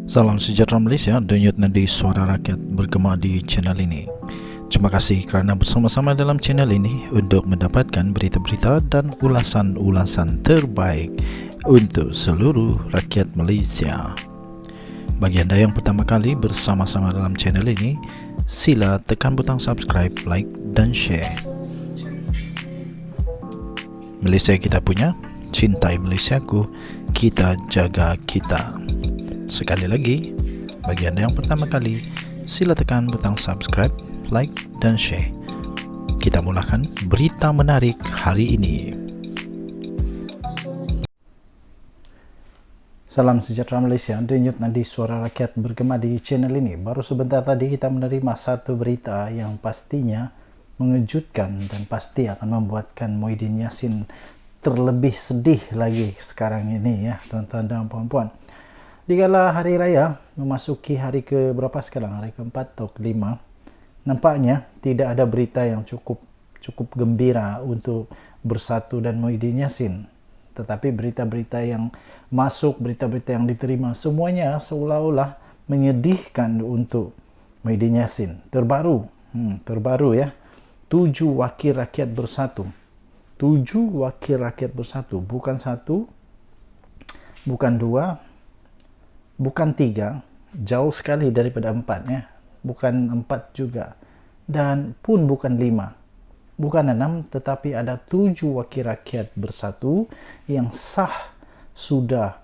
Salam sejahtera Malaysia, denyut nadi suara rakyat bergema di channel ini. Terima kasih kerana bersama-sama dalam channel ini untuk mendapatkan berita-berita dan ulasan-ulasan terbaik untuk seluruh rakyat Malaysia. Bagi anda yang pertama kali bersama-sama dalam channel ini, sila tekan butang subscribe, like dan share. Malaysia kita punya, cintai Malaysiaku, kita jaga kita. Sekali lagi, bagi anda yang pertama kali, sila tekan butang subscribe, like dan share. Kita mulakan berita menarik hari ini. Salam sejahtera Malaysia, denyut nadi suara rakyat bergema di channel ini. Baru sebentar tadi kita menerima satu berita yang pastinya mengejutkan dan pasti akan membuatkan Muhyiddin Yassin terlebih sedih lagi sekarang ini ya, tuan-tuan dan puan-puan. Dikala hari raya memasuki hari ke berapa sekarang, hari keempat atau kelima, nampaknya tidak ada berita yang cukup gembira untuk Bersatu dan Muhyiddin Yassin. Tetapi berita-berita yang masuk, berita-berita yang diterima, semuanya seolah-olah menyedihkan untuk Muhyiddin Yassin. Terbaru ya, 7 wakil rakyat bersatu. 7 wakil rakyat bersatu, bukan 1, bukan 2, bukan 3, jauh sekali daripada 4 ya. Bukan 4 juga. Dan pun bukan 5, bukan 6, tetapi ada 7 wakil rakyat bersatu yang sah sudah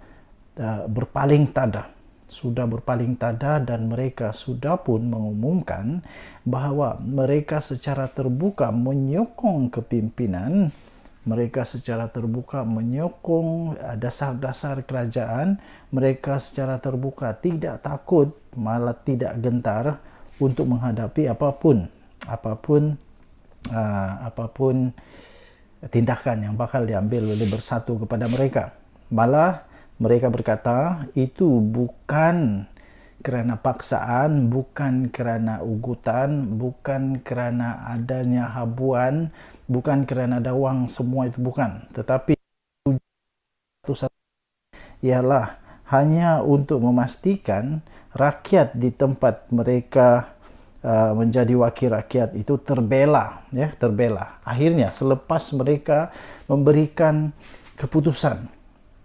berpaling tada. Sudah berpaling tada dan mereka sudah pun mengumumkan bahawa mereka secara terbuka menyokong kepimpinan, mereka secara terbuka menyokong dasar-dasar kerajaan, mereka secara terbuka tidak takut, malah tidak gentar untuk menghadapi apapun tindakan yang bakal diambil oleh Bersatu kepada mereka. Malah mereka berkata itu bukan kerana paksaan, bukan kerana ugutan, bukan kerana adanya habuan, bukan kerana ada wang, semua itu bukan. Tetapi ialah hanya untuk memastikan rakyat di tempat mereka menjadi wakil rakyat itu terbela, ya, terbela. Akhirnya selepas mereka memberikan keputusan,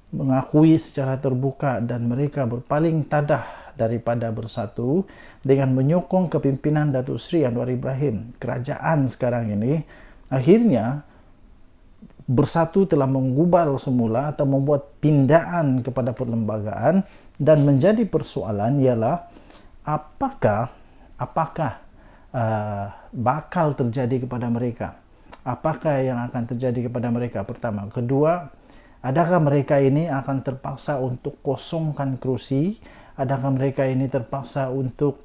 mengakui secara terbuka dan mereka berpaling tadah daripada Bersatu dengan menyokong kepimpinan Datuk Seri Anwar Ibrahim, kerajaan sekarang ini, akhirnya Bersatu telah menggubal semula atau membuat pindaan kepada perlembagaan, dan menjadi persoalan ialah apakah bakal terjadi kepada mereka, apakah yang akan terjadi kepada mereka, pertama. Kedua, adakah mereka ini akan terpaksa untuk kosongkan kerusi, adakah mereka ini terpaksa untuk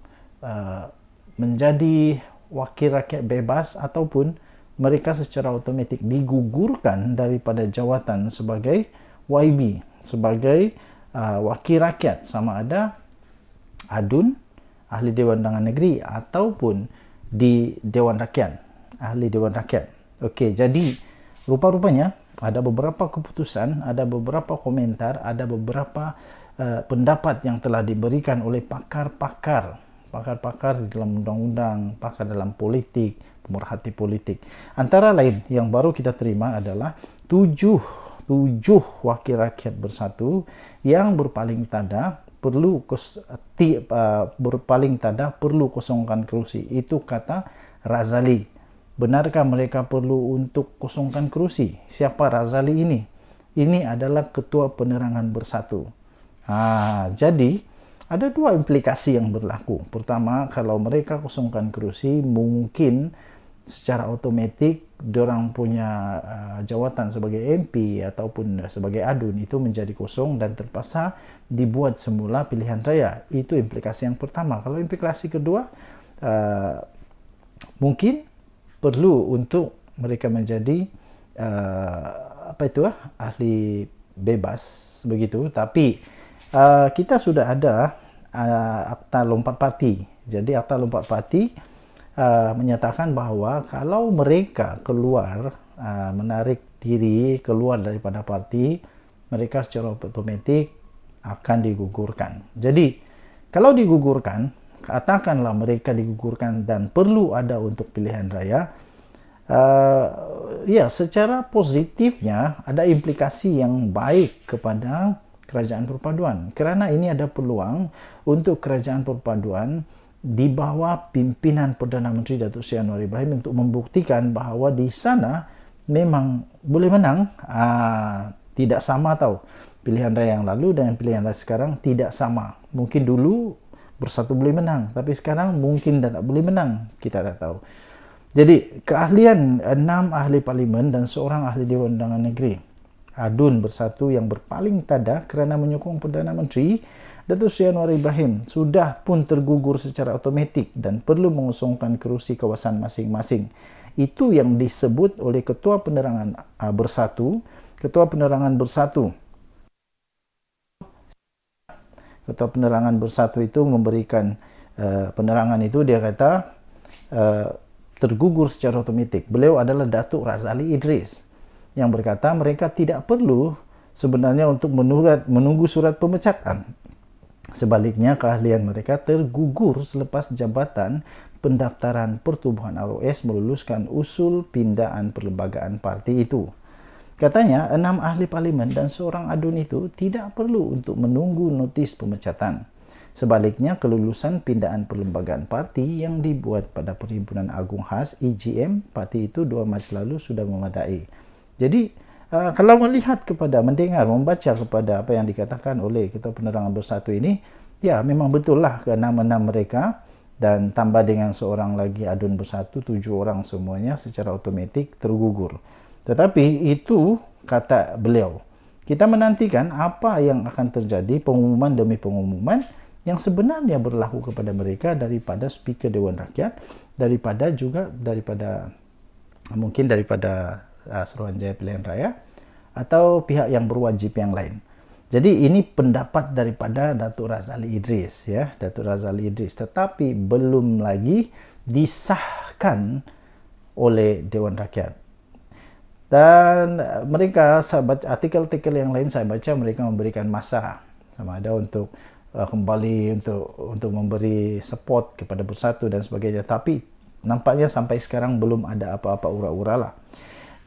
menjadi wakil rakyat bebas, ataupun mereka secara automatik digugurkan daripada jawatan sebagai YB, sebagai wakil rakyat, sama ada ADUN, Ahli Dewan Undangan Negeri, ataupun di Dewan Rakyat, Ahli Dewan Rakyat. Okey, jadi rupa-rupanya ada beberapa keputusan, ada beberapa komentar, ada beberapa pendapat yang telah diberikan oleh pakar-pakar di dalam undang-undang, pakar dalam politik, pemerhati politik. Antara lain yang baru kita terima adalah 7 wakil rakyat Bersatu yang berpaling tada perlu kosongkan kerusi. Itu kata Razali. Benarkah mereka perlu untuk kosongkan kerusi? Siapa Razali ini? Ini adalah Ketua Penerangan Bersatu. Jadi ada 2 implikasi yang berlaku. Pertama, kalau mereka kosongkan kerusi, mungkin secara otomatik diorang punya jawatan sebagai MP ataupun sebagai ADUN itu menjadi kosong dan terpaksa dibuat semula pilihan raya. Itu implikasi yang pertama. Kalau implikasi kedua, mungkin perlu untuk mereka menjadi ahli bebas begitu. Tapi kita sudah ada Akta Lompat Parti. Jadi Akta Lompat Parti menyatakan bahawa kalau mereka keluar, menarik diri keluar daripada parti, mereka secara otomatik akan digugurkan. Jadi Kalau digugurkan, katakanlah mereka digugurkan dan perlu ada untuk pilihan raya, ya secara positifnya ada implikasi yang baik kepada kerajaan perpaduan, kerana ini ada peluang untuk kerajaan perpaduan di bawah pimpinan Perdana Menteri Datuk Seri Anwar Ibrahim untuk membuktikan bahawa di sana memang boleh menang. Tidak sama tahu, pilihan raya yang lalu dengan pilihan raya sekarang tidak sama. Mungkin dulu Bersatu boleh menang, tapi sekarang mungkin dah tak boleh menang, kita tak tahu. Jadi keahlian 6 ahli parlimen dan seorang ahli Dewan Undangan Negeri adun Bersatu yang berpaling tada kerana menyokong Perdana Menteri Datuk Seri Anwar Ibrahim sudah pun tergugur secara automatik dan perlu mengusungkan kerusi kawasan masing-masing. Itu yang disebut oleh Ketua Penerangan Bersatu. Ketua Penerangan Bersatu itu memberikan penerangan itu, dia kata tergugur secara otomatik. Beliau adalah Datuk Razali Idris yang berkata mereka tidak perlu sebenarnya untuk menunggu surat pemecatan. Sebaliknya, keahlian mereka tergugur selepas Jabatan Pendaftaran Pertubuhan ROS meluluskan usul pindaan perlembagaan parti itu. Katanya, 6 ahli parlimen dan seorang adun itu tidak perlu untuk menunggu notis pemecatan. Sebaliknya, kelulusan pindaan perlembagaan parti yang dibuat pada Perhimpunan Agung Khas EGM parti itu 2 Mac lalu sudah memadai. Jadi, kalau melihat kepada, mendengar, membaca kepada apa yang dikatakan oleh Ketua Penerangan Bersatu ini, ya memang betul lah ke-6 mereka dan tambah dengan seorang lagi adun Bersatu, 7 orang semuanya secara otomatik tergugur. Tetapi itu kata beliau, kita menantikan apa yang akan terjadi, pengumuman demi pengumuman yang sebenarnya berlaku kepada mereka daripada Speaker Dewan Rakyat, daripada Suruhanjaya Pilihan Raya atau pihak yang berwajib yang lain. Jadi ini pendapat daripada Datuk Razali Idris, ya, Datuk Razali Idris, tetapi belum lagi disahkan oleh Dewan Rakyat. Dan mereka, saya baca artikel-artikel yang lain, saya baca mereka memberikan masa sama ada untuk kembali untuk memberi support kepada Bersatu dan sebagainya, tapi nampaknya sampai sekarang belum ada apa-apa ura-ura lah.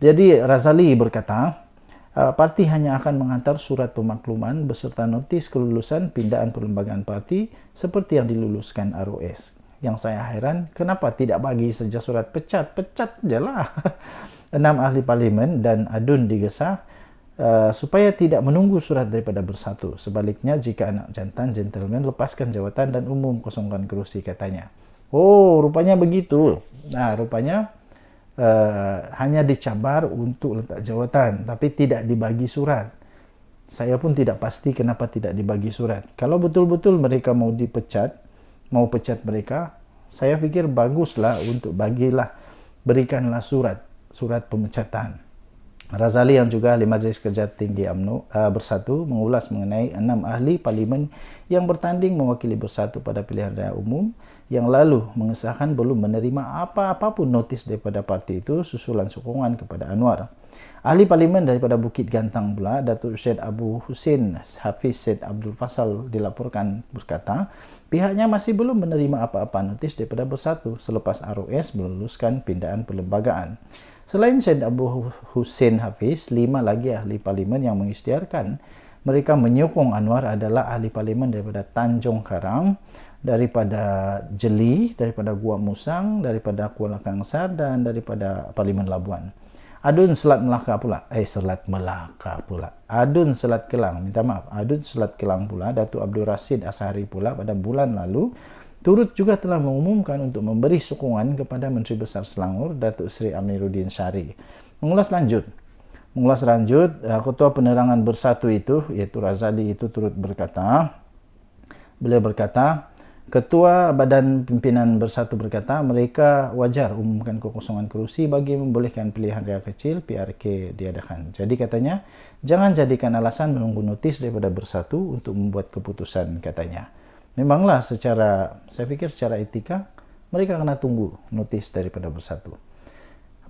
Jadi Razali berkata parti hanya akan mengantar surat pemakluman beserta notis kelulusan pindaan perlembagaan parti seperti yang diluluskan ROS. Yang saya heran, kenapa tidak bagi saja surat pecat je lah. 6 ahli parlimen dan adun digesa supaya tidak menunggu surat daripada Bersatu. Sebaliknya, jika anak jantan, gentleman, lepaskan jawatan dan umum kosongkan kerusi, katanya. Oh, rupanya begitu. Nah, rupanya hanya dicabar untuk letak jawatan, tapi tidak dibagi surat. Saya pun tidak pasti kenapa tidak dibagi surat. Kalau betul-betul mereka mau dipecat, mau pecat mereka, saya fikir baguslah untuk berikanlah surat pemecatan. Razali yang juga ahli Majlis Kerja Tinggi UMNO Bersatu mengulas mengenai 6 ahli parlimen yang bertanding mewakili Bersatu pada pilihan raya umum yang lalu mengesahkan belum menerima apa-apapun notis daripada parti itu susulan sokongan kepada Anwar. Ahli parlimen daripada Bukit Gantang pula, Datuk Syed Abu Hussein Hafiz Syed Abdul Fasal dilaporkan berkata, pihaknya masih belum menerima apa-apa notis daripada Bersatu selepas ROS meluluskan pindaan perlembagaan. Selain Syed Abu Hussein Hafiz, 5 lagi ahli parlimen yang mengisytiharkan mereka menyokong Anwar adalah ahli parlimen daripada Tanjung Karang, daripada Jeli, daripada Gua Musang, daripada Kuala Kangsar dan daripada Parlimen Labuan. Adun Selat Melaka pula. Adun Selat Kelang, Adun Selat Kelang pula, Datuk Abdul Rashid Ashari pula pada bulan lalu turut juga telah mengumumkan untuk memberi sokongan kepada Menteri Besar Selangor, Datuk Seri Amiruddin Syari. Mengulas lanjut, Ketua Penerangan Bersatu itu, iaitu Razali itu turut berkata, beliau berkata, Ketua Badan Pimpinan Bersatu berkata, mereka wajar umumkan kekosongan kerusi bagi membolehkan pilihan raya kecil PRK diadakan. Jadi katanya, jangan jadikan alasan menunggu notis daripada Bersatu untuk membuat keputusan, katanya. Memanglah saya pikir secara etika, mereka kena tunggu notis daripada Bersatu.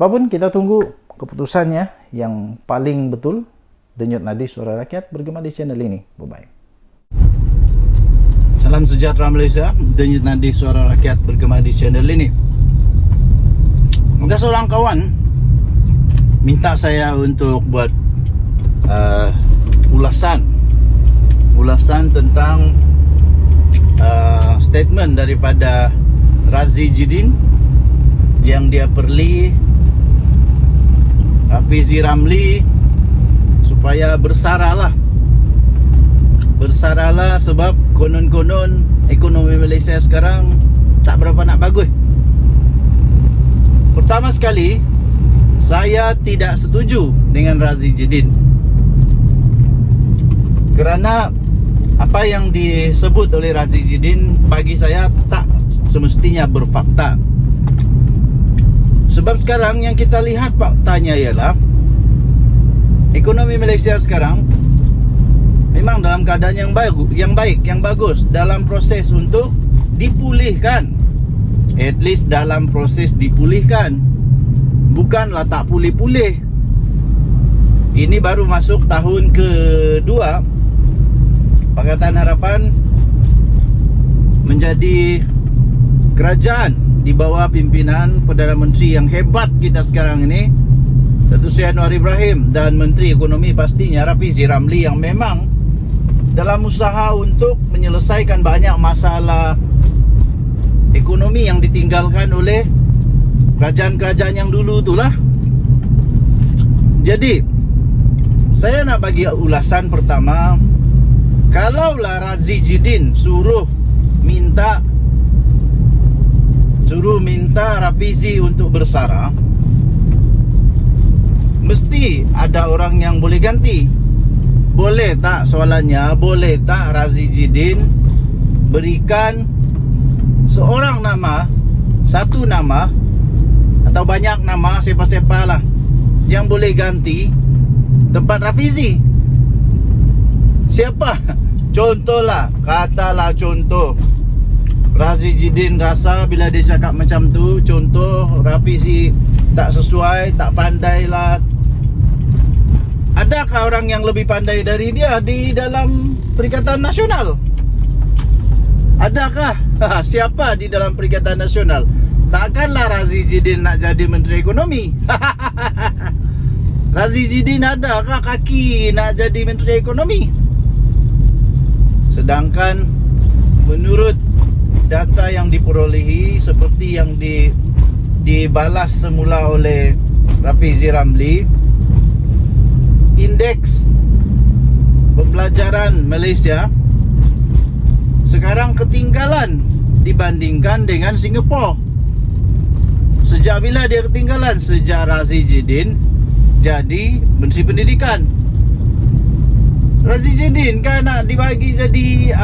Apapun, kita tunggu keputusannya yang paling betul. Denyut Nadi Suara Rakyat bergema di channel ini. Bye-bye. Salam sejahtera Malaysia. Denyut nadi suara rakyat bergema di channel ini. Ada seorang kawan minta saya untuk buat ulasan tentang statement daripada Razi Jidin yang dia perli Rafizi Ramli supaya bersaralah sebab konon-konon ekonomi Malaysia sekarang tak berapa nak bagus. Pertama sekali, saya tidak setuju dengan Razi Jidin kerana apa yang disebut oleh Razi Jidin bagi saya tak semestinya berfakta. Sebab sekarang yang kita lihat faktanya ialah ekonomi Malaysia sekarang memang dalam keadaan yang bagus dalam proses untuk dipulihkan. At least dalam proses dipulihkan, bukanlah tak pulih-pulih. Ini baru masuk tahun kedua Pakatan Harapan menjadi kerajaan di bawah pimpinan Perdana Menteri yang hebat kita sekarang ini, Datuk Seri Anwar Ibrahim, dan Menteri Ekonomi pastinya Rafizi Ramli, yang memang dalam usaha untuk menyelesaikan banyak masalah ekonomi yang ditinggalkan oleh kerajaan-kerajaan yang dulu itulah. Jadi saya nak bagi ulasan pertama. Kalaulah Razi Jidin suruh minta Rafizi untuk bersara, mesti ada orang yang boleh ganti. Boleh tak, soalannya, boleh tak Razi Jidin berikan seorang nama, satu nama atau banyak nama, siapa-siapa lah yang boleh ganti tempat Rafizi? Siapa? Contohlah, katalah contoh Razi Jidin rasa bila dia cakap macam tu, contoh Rafizi tak sesuai, tak pandai lah. Adakah orang yang lebih pandai dari dia di dalam Perikatan Nasional? Adakah? Siapa di dalam Perikatan Nasional? Takkanlah Razi Jidin nak jadi Menteri Ekonomi? Razi Jidin adakah kaki nak jadi Menteri Ekonomi? Sedangkan menurut data yang diperolehi seperti yang dibalas semula oleh Rafizi Ramli, indeks pembelajaran Malaysia sekarang ketinggalan dibandingkan dengan Singapura. Sejak bila dia ketinggalan? Sejak Razi Jidin jadi Menteri Pendidikan. Razi Jidin kan nak dibagi jadi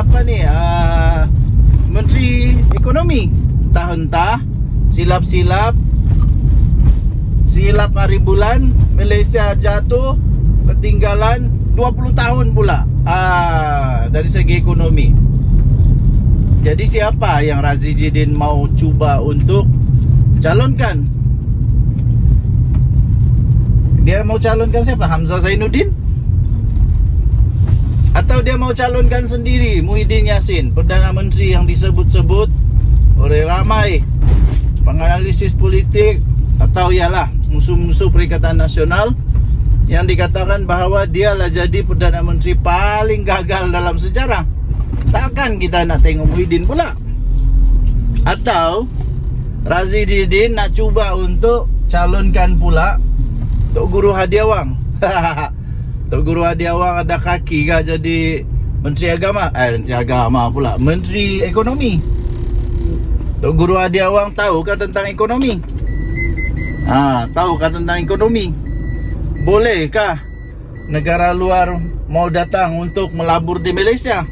Menteri Ekonomi. Entah silap hari bulan Malaysia jatuh, ketinggalan 20 tahun pula dari segi ekonomi. Jadi siapa yang Razi Jidin mau cuba untuk calonkan? Dia mau calonkan siapa? Hamzah Zainuddin? Atau dia mau calonkan sendiri Muhyiddin Yassin, Perdana Menteri yang disebut-sebut oleh ramai penganalisis politik atau ialah musuh-musuh Perikatan Nasional yang dikatakan bahawa dialah jadi Perdana Menteri paling gagal dalam sejarah. Takkan kita nak tengok Muhyiddin pula? Atau Razi Jidin nak cuba untuk calonkan pula Tok Guru Hadiawang? Tok Guru Hadiawang ada kaki kah jadi Menteri Agama? Menteri Agama pula, Menteri Ekonomi. Tok Guru Hadiawang tahukah tentang ekonomi? Tahukah tentang ekonomi? Bolehkah negara luar mau datang untuk melabur di Malaysia?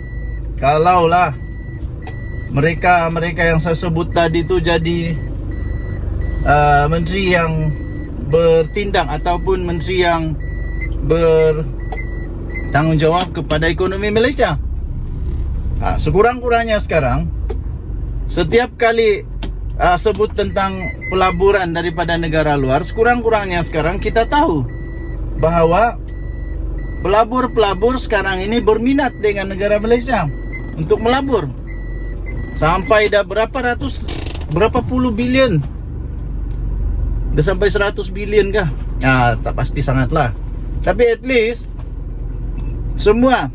Kalaulah mereka yang saya sebut tadi tu jadi menteri yang bertindak ataupun menteri yang bertanggungjawab kepada ekonomi Malaysia. Sekurang-kurangnya sekarang setiap kali sebut tentang pelaburan daripada negara luar, sekurang-kurangnya sekarang kita tahu bahawa pelabur-pelabur sekarang ini berminat dengan negara Malaysia untuk melabur. Sampai dah berapa puluh bilion. Dah sampai 100 bilion kah? Tak pasti sangatlah. Tapi at least semua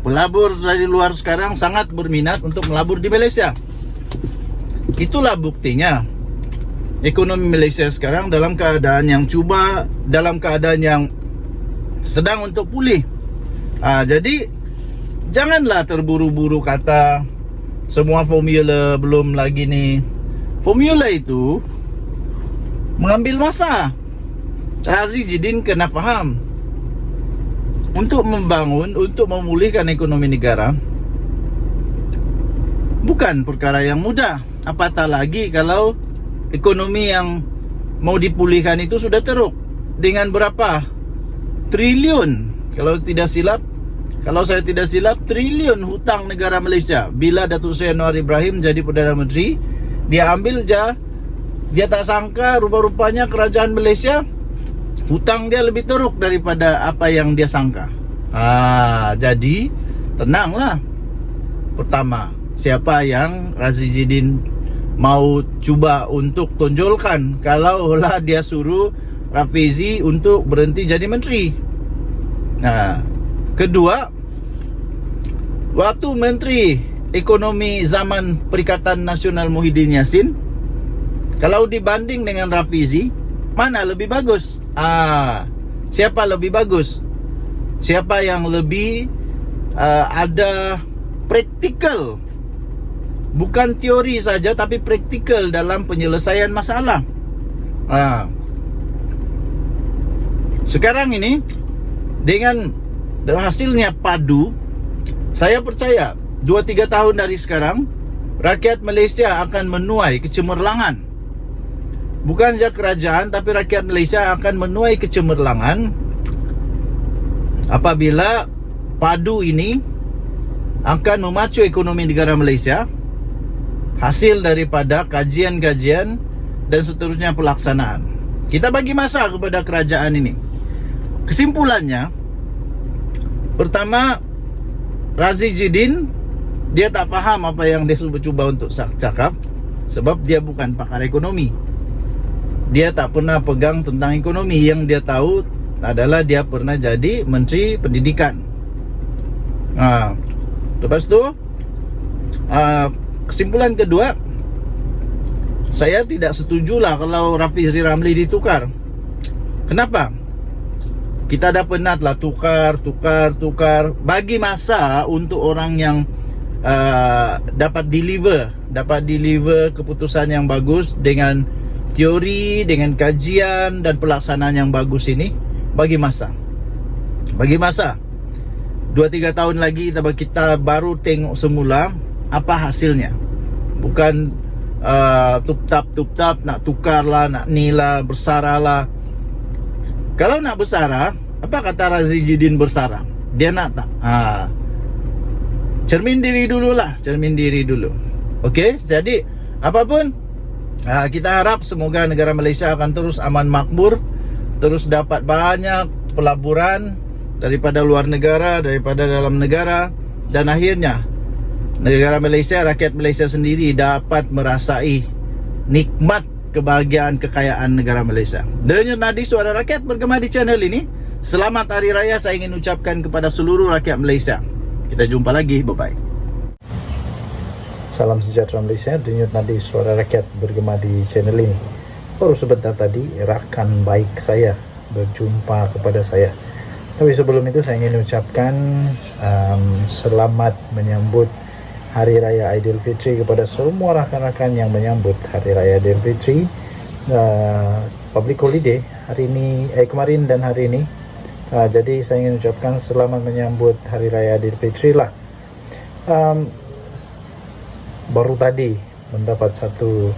pelabur dari luar sekarang sangat berminat untuk melabur di Malaysia. Itulah buktinya ekonomi Malaysia sekarang dalam keadaan yang yang sedang untuk pulih. Jadi janganlah terburu-buru kata semua formula belum lagi nih. Formula itu mengambil masa. Razi Jidin kena faham, untuk memulihkan ekonomi negara bukan perkara yang mudah. Apatah lagi kalau ekonomi yang mau dipulihkan itu sudah teruk dengan berapa triliun, kalau saya tidak silap triliun hutang negara Malaysia. Bila Datuk Seri Anwar Ibrahim jadi Perdana Menteri, dia tak sangka rupa-rupanya kerajaan Malaysia hutang dia lebih teruk daripada apa yang dia sangka. Jadi tenanglah. Pertama, siapa yang Razi Jidin mau cuba untuk tonjolkan kalaulah dia suruh Rafizi untuk berhenti jadi menteri? Kedua, waktu Menteri Ekonomi zaman Perikatan Nasional Muhyiddin Yassin, kalau dibanding dengan Rafizi, mana lebih bagus? Siapa lebih bagus? Siapa yang lebih ada praktikal, bukan teori saja tapi praktikal dalam penyelesaian masalah. Sekarang ini dengan hasilnya padu, saya percaya 2-3 tahun dari sekarang rakyat Malaysia akan menuai kecemerlangan. Bukan saja kerajaan, tapi rakyat Malaysia akan menuai kecemerlangan apabila padu ini akan memacu ekonomi negara Malaysia, hasil daripada kajian-kajian dan seterusnya pelaksanaan. Kita bagi masa kepada kerajaan ini. Kesimpulannya, pertama, Razi Jidin dia tak faham apa yang dia cuba untuk cakap, sebab dia bukan pakar ekonomi. Dia tak pernah pegang tentang ekonomi. Yang dia tahu adalah dia pernah jadi Menteri Pendidikan. Lepas tu, kesimpulan kedua, saya tidak setujulah kalau Rafizi Ramli ditukar. Kenapa? Kita dah penatlah tukar. Bagi masa untuk orang yang dapat deliver keputusan yang bagus dengan teori, dengan kajian dan pelaksanaan yang bagus ini. Bagi masa 2-3 tahun lagi kita baru tengok semula apa hasilnya. Bukan tup-tap nak tukar lah, nak nilah, bersara lah. Kalau nak bersara, apa kata Razi Jidin bersara? Dia nak tak? Cermin diri dulu. Okey, jadi apapun, kita harap semoga negara Malaysia akan terus aman makmur, terus dapat banyak pelaburan daripada luar negara, daripada dalam negara, dan akhirnya negara Malaysia, rakyat Malaysia sendiri dapat merasai nikmat kebahagiaan kekayaan negara Malaysia. Denyut nadi suara rakyat bergema di channel ini. Selamat Hari Raya saya ingin ucapkan kepada seluruh rakyat Malaysia. Kita jumpa lagi, bye-bye. Salam sejahtera Malaysia. Denyut nadi suara rakyat bergema di channel ini. Baru sebentar tadi rakan baik saya berjumpa kepada saya. Tapi sebelum itu saya ingin ucapkan selamat menyambut Hari Raya Aidilfitri kepada semua rakan-rakan yang menyambut Hari Raya Aidilfitri. Public holiday hari ini, kemarin dan hari ini. Jadi saya ingin ucapkan selamat menyambut Hari Raya Aidilfitri lah. Baru tadi mendapat satu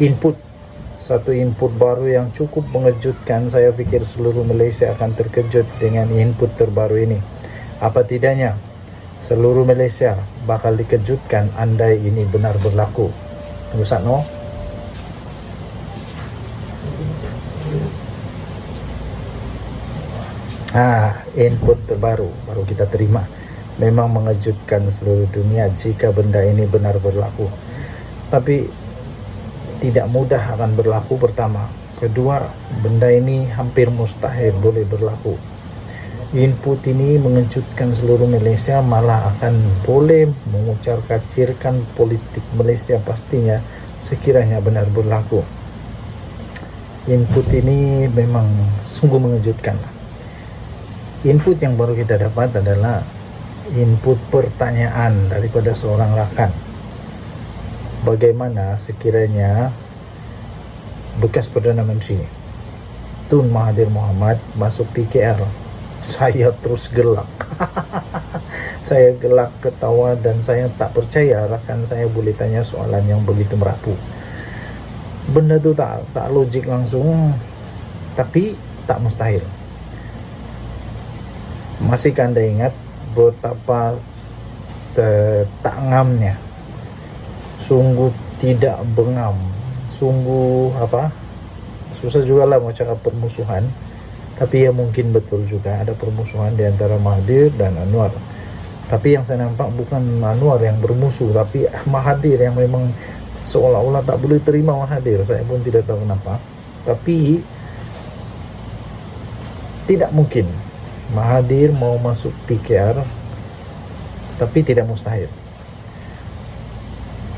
input baru yang cukup mengejutkan. Saya pikir seluruh Malaysia akan terkejut dengan input terbaru ini. Apa tidaknya seluruh Malaysia bakal dikejutkan andai ini benar berlaku. Tunggu satno. Input terbaru baru kita terima. memang mengejutkan seluruh dunia jika benda ini benar berlaku. Tapi tidak mudah akan berlaku pertama. Kedua, benda ini hampir mustahil boleh berlaku. Input ini mengejutkan seluruh Malaysia, malah akan boleh mengucar-kacirkan politik Malaysia pastinya sekiranya benar berlaku. Input ini memang sungguh mengejutkan. Input yang baru kita dapat adalah input pertanyaan daripada seorang rakan. Bagaimana sekiranya bekas Perdana Menteri Tun Mahathir Mohamad masuk PKR? Saya terus gelak. Saya gelak ketawa dan saya tak percaya rakan saya boleh tanya soalan yang begitu merapu. Benda tu tak logik langsung, tapi tak mustahil. Masihkah Anda ingat betapa tak ngamnya, sungguh tidak bengam, sungguh susah juga lah mau cakap permusuhan, tapi ya mungkin betul juga ada permusuhan di antara Mahathir dan Anwar. Tapi yang saya nampak bukan Anwar yang bermusuh, tapi Mahathir yang memang seolah-olah tak boleh terima Mahathir. Saya pun tidak tahu kenapa, tapi tidak mungkin Mahathir mau masuk PKR, tapi tidak mustahil.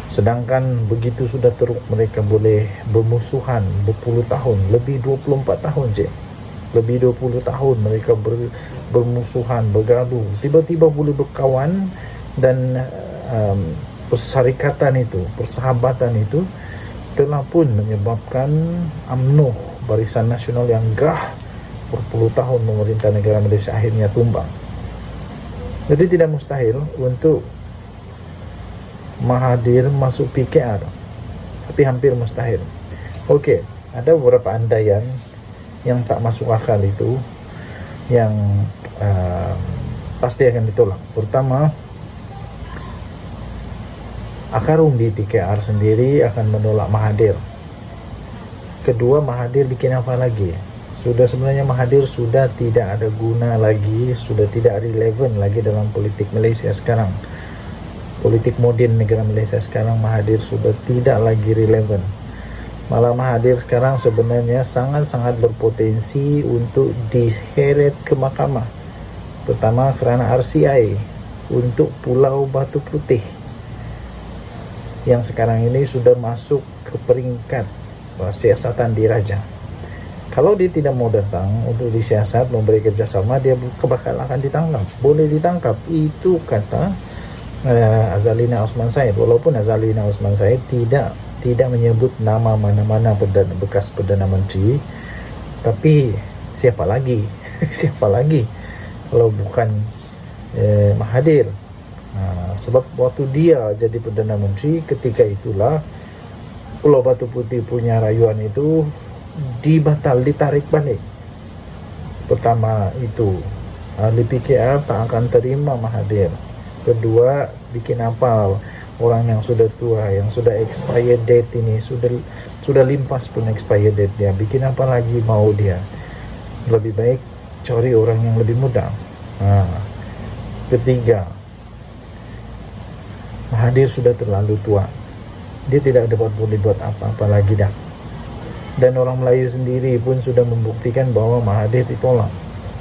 Sedangkan begitu sudah teruk mereka boleh bermusuhan berpuluh tahun, lebih 24 tahun lebih 20 tahun mereka bermusuhan, bergaduh, tiba-tiba boleh berkawan dan persyarikatan itu, persahabatan itu telah pun menyebabkan UMNO, Barisan Nasional yang gah berpuluh tahun memerintah negara Malaysia akhirnya tumbang. Jadi tidak mustahil untuk Mahathir masuk PKR, tapi hampir mustahil. Okey, ada beberapa andaian yang tak masuk akal itu yang pasti akan ditolak. Pertama, Akarum di PKR sendiri akan menolak Mahathir. Kedua, Mahathir bikin apa lagi? Sebenarnya Mahathir sudah tidak ada guna lagi, sudah tidak relevan lagi dalam politik Malaysia sekarang. Politik moden negara Malaysia sekarang, Mahathir sudah tidak lagi relevan. Malah Mahathir sekarang sebenarnya sangat-sangat berpotensi untuk diheret ke mahkamah. Pertama kerana RCI untuk Pulau Batu Putih yang sekarang ini sudah masuk ke peringkat siasatan diraja. Kalau dia tidak mau datang untuk disiasat, memberi kerjasama, dia bakal akan ditangkap. Boleh ditangkap. Itu kata Azalina Osman Said. Walaupun Azalina Osman Said tidak menyebut nama mana-mana bekas Perdana Menteri, tapi siapa lagi? Siapa lagi kalau bukan Mahathir? Sebab waktu dia jadi Perdana Menteri, ketika itulah Pulau Batu Putih punya rayuan itu ditarik balik. Pertama itu ahli PKR tak akan terima Mahathir. Kedua, bikin apa orang yang sudah tua, yang sudah expired date ini, sudah limpas pun expired date dia, bikin apa lagi mau dia? Lebih baik cari orang yang lebih muda. Ketiga, Mahathir sudah terlalu tua, dia tidak dapat boleh buat apa-apa lagi dah. Dan orang Melayu sendiri pun sudah membuktikan bahwa Mahathir ditolak.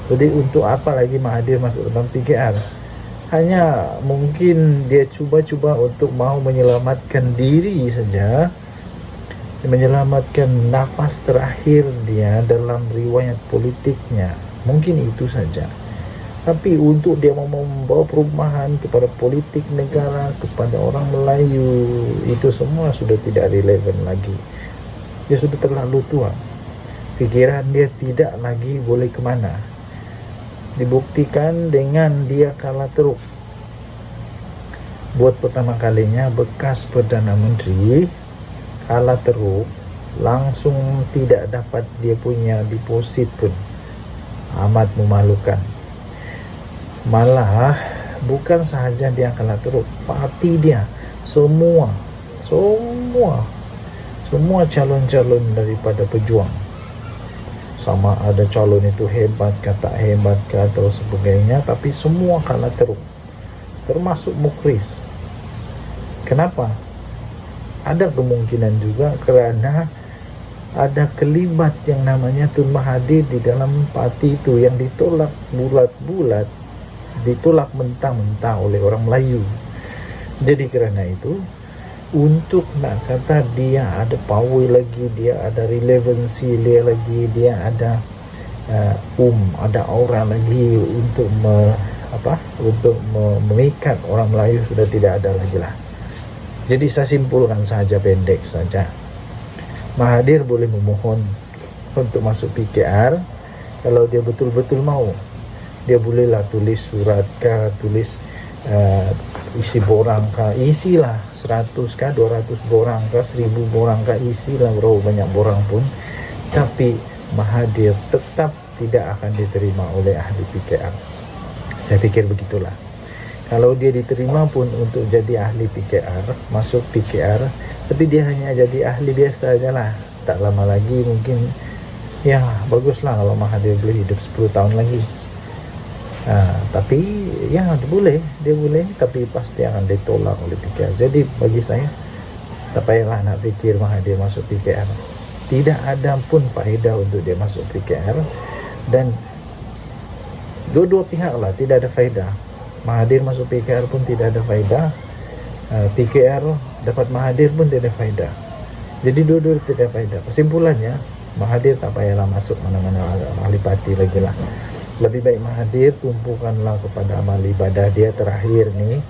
Jadi untuk apa lagi Mahathir masuk dalam PKR? Hanya mungkin dia cuba-cuba untuk mau menyelamatkan diri saja, menyelamatkan nafas terakhir dia dalam riwayat politiknya. Mungkin itu saja. Tapi untuk dia mau membawa perubahan kepada politik negara, kepada orang Melayu, itu semua sudah tidak relevan lagi. Dia sudah terlalu tua. Fikiran dia tidak lagi boleh ke mana. Dibuktikan dengan dia kalah teruk. Buat pertama kalinya bekas Perdana Menteri kalah teruk, langsung tidak dapat dia punya deposit pun. Amat memalukan. Malah bukan sahaja dia kalah teruk, parti dia semua calon-calon daripada Pejuang, sama ada calon itu hebat kah tak hebat kah atau sebagainya, tapi semua kalah teruk. termasuk mukris. Kenapa? Ada kemungkinan juga karena ada kelibat yang namanya Tun Mahathir di dalam parti itu yang ditolak bulat-bulat, ditolak mentah-mentah oleh orang Melayu. Jadi karena itu, untuk nak kata dia ada power lagi, dia ada relevansi dia lagi, dia ada ada aura lagi untuk mengikat orang Melayu, sudah tidak ada lagi lah. Jadi saya simpulkan saja, pendek saja, Mahathir boleh memohon untuk masuk PKR kalau dia betul-betul mau. Dia bolehlah tulis surat kah, tulis isi borang kah, isilah 100 kah, 200 borang kah, 1000 borang kah, isilah berapa banyak borang pun, tapi Mahathir tetap tidak akan diterima oleh ahli PKR. Saya pikir begitulah. Kalau dia diterima pun untuk jadi ahli PKR, masuk PKR, tapi dia hanya jadi ahli biasa aja lah. Tak lama lagi mungkin, ya baguslah kalau Mahathir boleh hidup 10 tahun lagi. Tapi ya dia boleh, tapi pasti akan ditolak oleh PKR. Jadi bagi saya, tak payahlah nak fikir Mahathir masuk PKR. Tidak ada pun faedah untuk dia masuk PKR, dan dua-dua pihak lah tidak ada faedah. Mahathir masuk PKR pun tidak ada faedah, PKR dapat Mahathir pun tidak ada faedah. Jadi dua-dua tidak ada faedah. Kesimpulannya, Mahathir tak payahlah masuk mana-mana ahli parti lagi lah. Lebih baik Mahathir tumpukanlah kepada amal ibadah dia terakhir nih,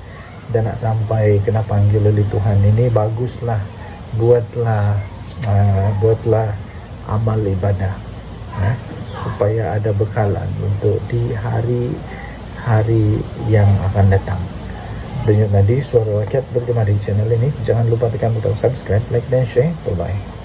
dan nak sampai kena panggil oleh Tuhan ini, baguslah buatlah amal ibadah, supaya ada bekalan untuk di hari yang akan datang. Denyut nadi suara rakyat bergema di channel ini. Jangan lupa tekan butang subscribe, like dan share. Bye bye.